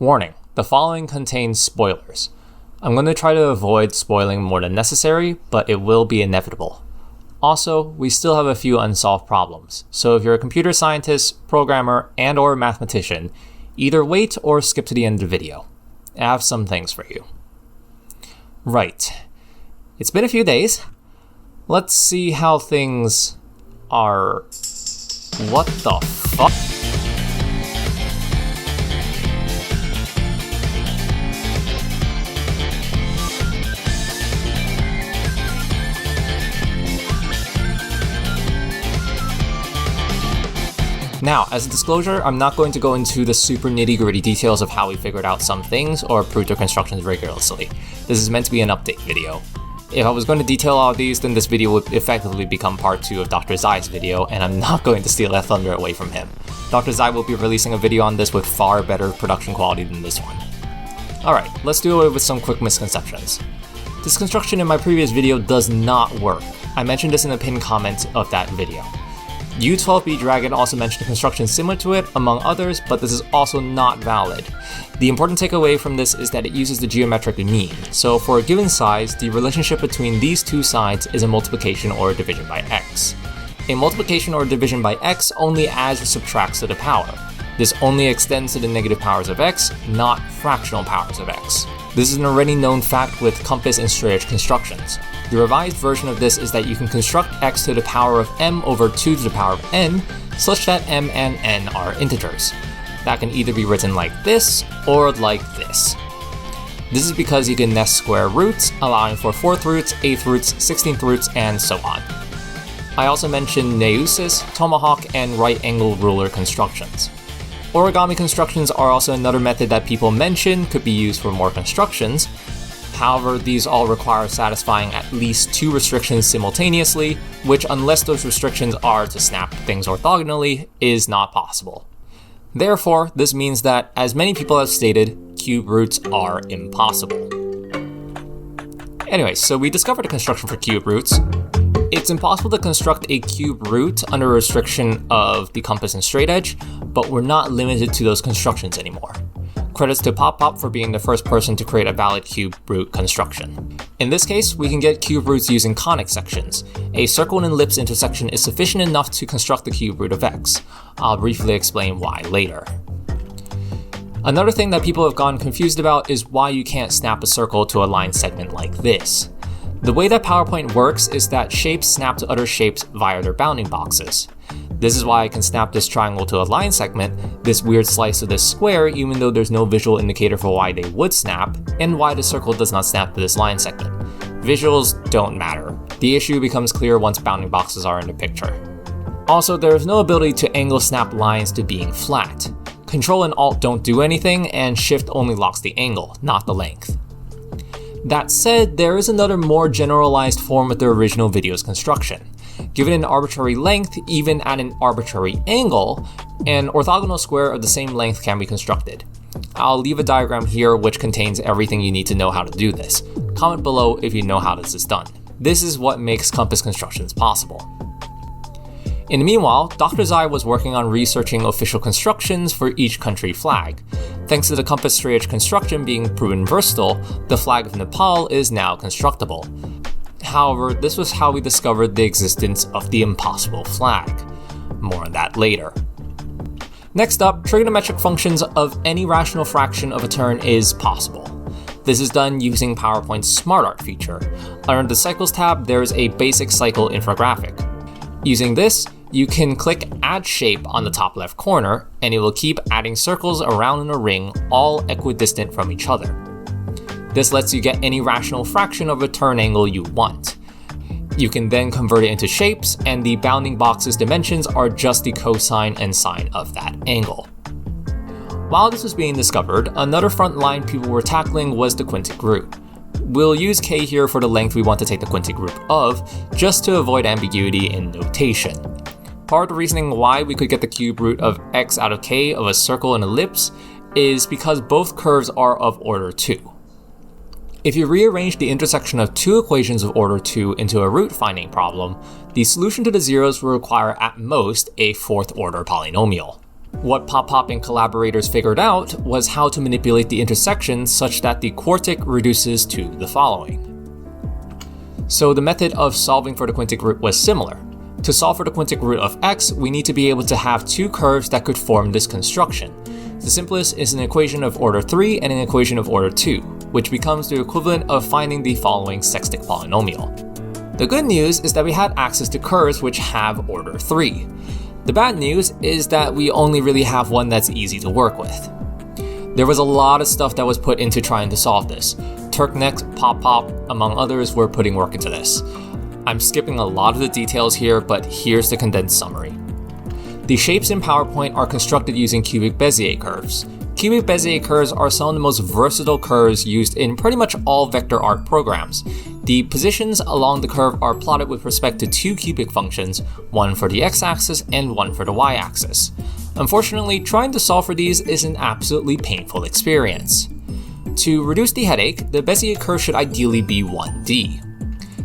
Warning, the following contains spoilers. I'm going to try to avoid spoiling more than necessary, but it will be inevitable. Also, we still have a few unsolved problems, so if you're a computer scientist, programmer, and/or mathematician, either wait or skip to the end of the video. I have some things for you. Right. It's been a few days. Let's see how things are... What the fuck? Now, as a disclosure, I'm not going to go into the super nitty-gritty details of how we figured out some things or proved our constructions rigorously. This is meant to be an update video. If I was going to detail all of these, then this video would effectively become part 2 of Dr. Zai's video, and I'm not going to steal that thunder away from him. Dr. Zai will be releasing a video on this with far better production quality than this one. Alright, let's do away with some quick misconceptions. This construction in my previous video does not work. I mentioned this in the pinned comment of that video. U12B Dragon also mentioned a construction similar to it, among others, but this is also not valid. The important takeaway from this is that it uses the geometric mean, so for a given size, the relationship between these two sides is a multiplication or a division by x. A multiplication or division by x only adds or subtracts to the power. This only extends to the negative powers of x, not fractional powers of x. This is an already known fact with compass and straight edge constructions. The revised version of this is that you can construct x to the power of m over 2 to the power of n, such that m and n are integers. That can either be written like this, or like this. This is because you can nest square roots, allowing for 4th roots, 8th roots, 16th roots, and so on. I also mentioned neusis, tomahawk, and right angle ruler constructions. Origami constructions are also another method that people mention could be used for more constructions. However, these all require satisfying at least 2 restrictions simultaneously, which, unless those restrictions are to snap things orthogonally, is not possible. Therefore, this means that, as many people have stated, cube roots are impossible. Anyway, so we discovered a construction for cube roots. It's impossible to construct a cube root under a restriction of the compass and straight edge, but we're not limited to those constructions anymore. Credits to Pop for being the first person to create a valid cube root construction. In this case, we can get cube roots using conic sections. A circle and ellipse intersection is sufficient enough to construct the cube root of x. I'll briefly explain why later. Another thing that people have gotten confused about is why you can't snap a circle to a line segment like this. The way that PowerPoint works is that shapes snap to other shapes via their bounding boxes. This is why I can snap this triangle to a line segment, this weird slice of this square even though there's no visual indicator for why they would snap, and why the circle does not snap to this line segment. Visuals don't matter. The issue becomes clear once bounding boxes are in the picture. Also, there is no ability to angle snap lines to being flat. Control and Alt don't do anything, and Shift only locks the angle, not the length. That said, there is another more generalized form of the original video's construction. Given an arbitrary length, even at an arbitrary angle, an orthogonal square of the same length can be constructed. I'll leave a diagram here which contains everything you need to know how to do this. Comment below if you know how this is done. This is what makes compass constructions possible. In the meanwhile, Dr. Zai was working on researching official constructions for each country flag. Thanks to the compass straight edge construction being proven versatile, the flag of Nepal is now constructible. However, this was how we discovered the existence of the impossible flag. More on that later. Next up, trigonometric functions of any rational fraction of a turn is possible. This is done using PowerPoint's SmartArt feature. Under the Cycles tab, there is a basic cycle infographic. Using this, you can click Add Shape on the top left corner, and it will keep adding circles around in a ring, all equidistant from each other. This lets you get any rational fraction of a turn angle you want. You can then convert it into shapes, and the bounding box's dimensions are just the cosine and sine of that angle. While this was being discovered, another front line people were tackling was the quintic root. We'll use k here for the length we want to take the quintic root of, just to avoid ambiguity in notation. Part of the reasoning why we could get the cube root of x out of k of a circle and ellipse is because both curves are of order 2. If you rearrange the intersection of two equations of order 2 into a root finding problem, the solution to the zeros will require at most a 4th order polynomial. What Pop and collaborators figured out was how to manipulate the intersections such that the quartic reduces to the following. So the method of solving for the quintic root was similar. To solve for the quintic root of x, we need to be able to have two curves that could form this construction. The simplest is an equation of order 3 and an equation of order 2, which becomes the equivalent of finding the following sextic polynomial. The good news is that we had access to curves which have order 3. The bad news is that we only really have one that's easy to work with. There was a lot of stuff that was put into trying to solve this. Turknecht, Pop, among others, were putting work into this. I'm skipping a lot of the details here, but here's the condensed summary. The shapes in PowerPoint are constructed using cubic Bezier curves. Cubic Bezier curves are some of the most versatile curves used in pretty much all vector art programs. The positions along the curve are plotted with respect to two cubic functions, one for the x-axis and one for the y-axis. Unfortunately, trying to solve for these is an absolutely painful experience. To reduce the headache, the Bezier curve should ideally be 1D.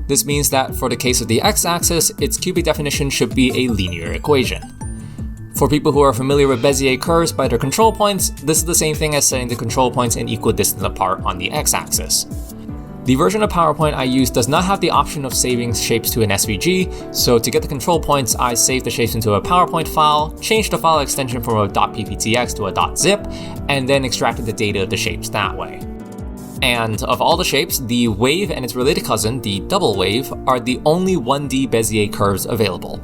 This means that for the case of the x-axis, its cubic definition should be a linear equation. For people who are familiar with Bezier curves by their control points, this is the same thing as setting the control points in equal distance apart on the x-axis. The version of PowerPoint I use does not have the option of saving shapes to an SVG, so to get the control points, I save the shapes into a PowerPoint file, change the file extension from a .pptx to a .zip, and then extracted the data of the shapes that way. And of all the shapes, the wave and its related cousin, the double wave, are the only 1D Bezier curves available.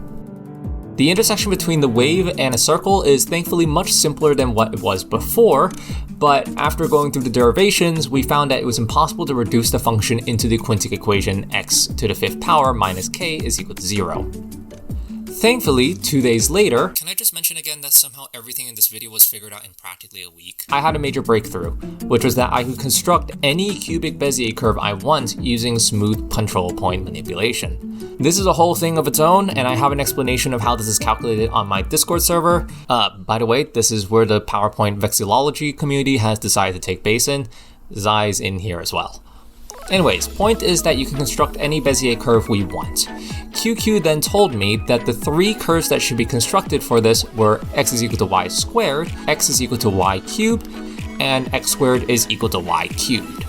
The intersection between the wave and a circle is thankfully much simpler than what it was before, but after going through the derivations, we found that it was impossible to reduce the function into the quintic equation x to the 5th power minus k is equal to 0. Thankfully, 2 days later, can I just mention again that somehow everything in this video was figured out in practically a week? I had a major breakthrough, which was that I could construct any cubic Bezier curve I want using smooth control point manipulation. This is a whole thing of its own, and I have an explanation of how this is calculated on my Discord server. By the way, this is where the PowerPoint vexillology community has decided to take base in. Zai's in here as well. Anyways, point is that you can construct any Bezier curve we want. QQ then told me that the three curves that should be constructed for this were x is equal to y squared, x is equal to y cubed, and x squared is equal to y cubed.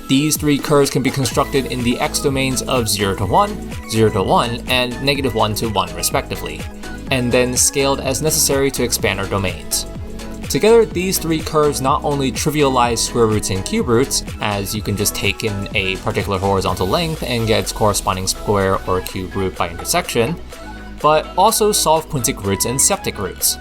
These three curves can be constructed in the x domains of 0 to 1, 0 to 1, and -1 to 1 respectively, and then scaled as necessary to expand our domains. Together, these three curves not only trivialize square roots and cube roots, as you can just take in a particular horizontal length and get its corresponding square or cube root by intersection, but also solve quintic roots and septic roots.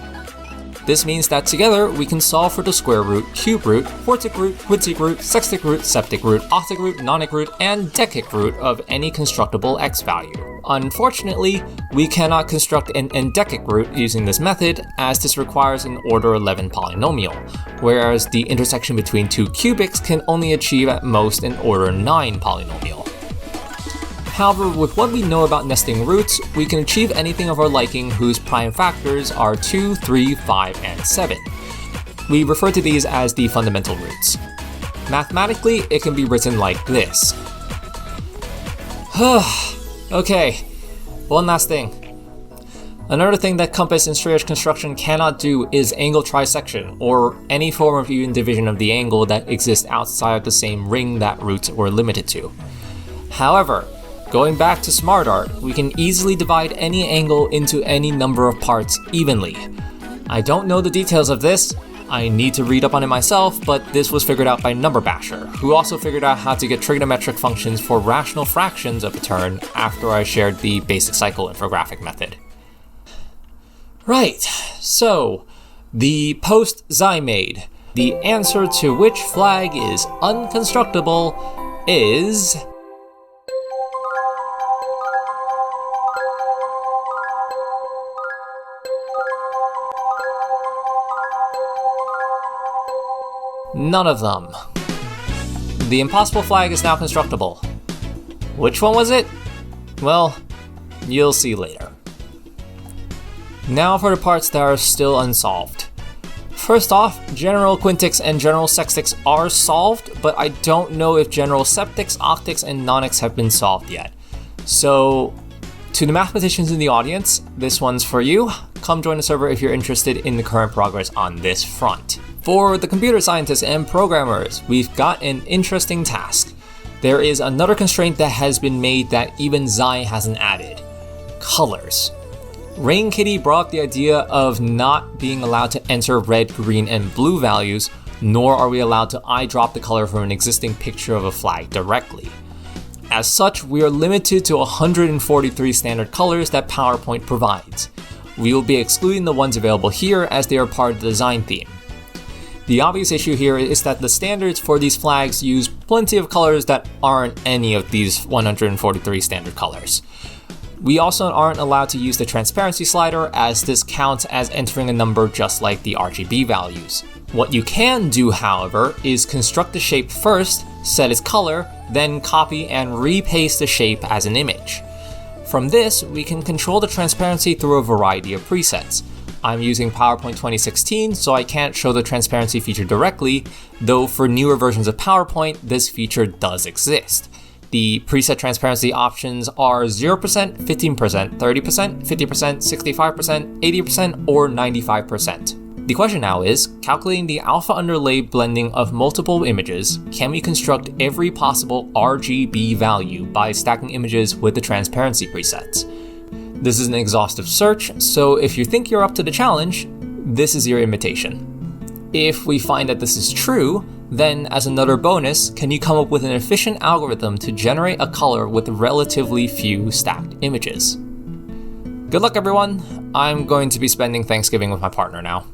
This means that together, we can solve for the square root, cube root, quartic root, quintic root, sextic root, septic root, octic root, nonic root, and decic root of any constructible x value. Unfortunately, we cannot construct an endecic root using this method, as this requires an order 11 polynomial, whereas the intersection between two cubics can only achieve at most an order 9 polynomial. However, with what we know about nesting roots, we can achieve anything of our liking whose prime factors are 2, 3, 5, and 7. We refer to these as the fundamental roots. Mathematically, it can be written like this. Okay, one last thing. Another thing that compass and straight edge construction cannot do is angle trisection, or any form of even division of the angle that exists outside of the same ring that roots were limited to. However, going back to smart art, we can easily divide any angle into any number of parts evenly. I don't know the details of this, I need to read up on it myself, but this was figured out by Number Basher, who also figured out how to get trigonometric functions for rational fractions of a term after I shared the basic cycle infographic method. Right, so, the post Zai made, the answer to which flag is unconstructible is... none of them. The impossible flag is now constructible. Which one was it? Well, you'll see later. Now for the parts that are still unsolved. First off, general quintics and general sextics are solved, but I don't know if general septics, octics, and nonics have been solved yet. So, To the mathematicians in the audience, this one's for you. Come join the server if you're interested in the current progress on this front. For the computer scientists and programmers, we've got an interesting task. There is another constraint that has been made that even Zai hasn't added. Colors. Rain Kitty brought up the idea of not being allowed to enter red, green, and blue values, nor are we allowed to eyedrop the color from an existing picture of a flag directly. As such, we are limited to 143 standard colors that PowerPoint provides. We will be excluding the ones available here as they are part of the design theme. The obvious issue here is that the standards for these flags use plenty of colors that aren't any of these 143 standard colors. We also aren't allowed to use the transparency slider, as this counts as entering a number just like the RGB values. What you can do, however, is construct the shape first, set its color, then copy and repaste the shape as an image. From this, we can control the transparency through a variety of presets. I'm using PowerPoint 2016, so I can't show the transparency feature directly, though for newer versions of PowerPoint, this feature does exist. The preset transparency options are 0%, 15%, 30%, 50%, 65%, 80%, or 95%. The question now is, calculating the alpha underlay blending of multiple images, can we construct every possible RGB value by stacking images with the transparency presets? This is an exhaustive search, so if you think you're up to the challenge, this is your invitation. If we find that this is true, then as another bonus, can you come up with an efficient algorithm to generate a color with relatively few stacked images? Good luck everyone! I'm going to be spending Thanksgiving with my partner now.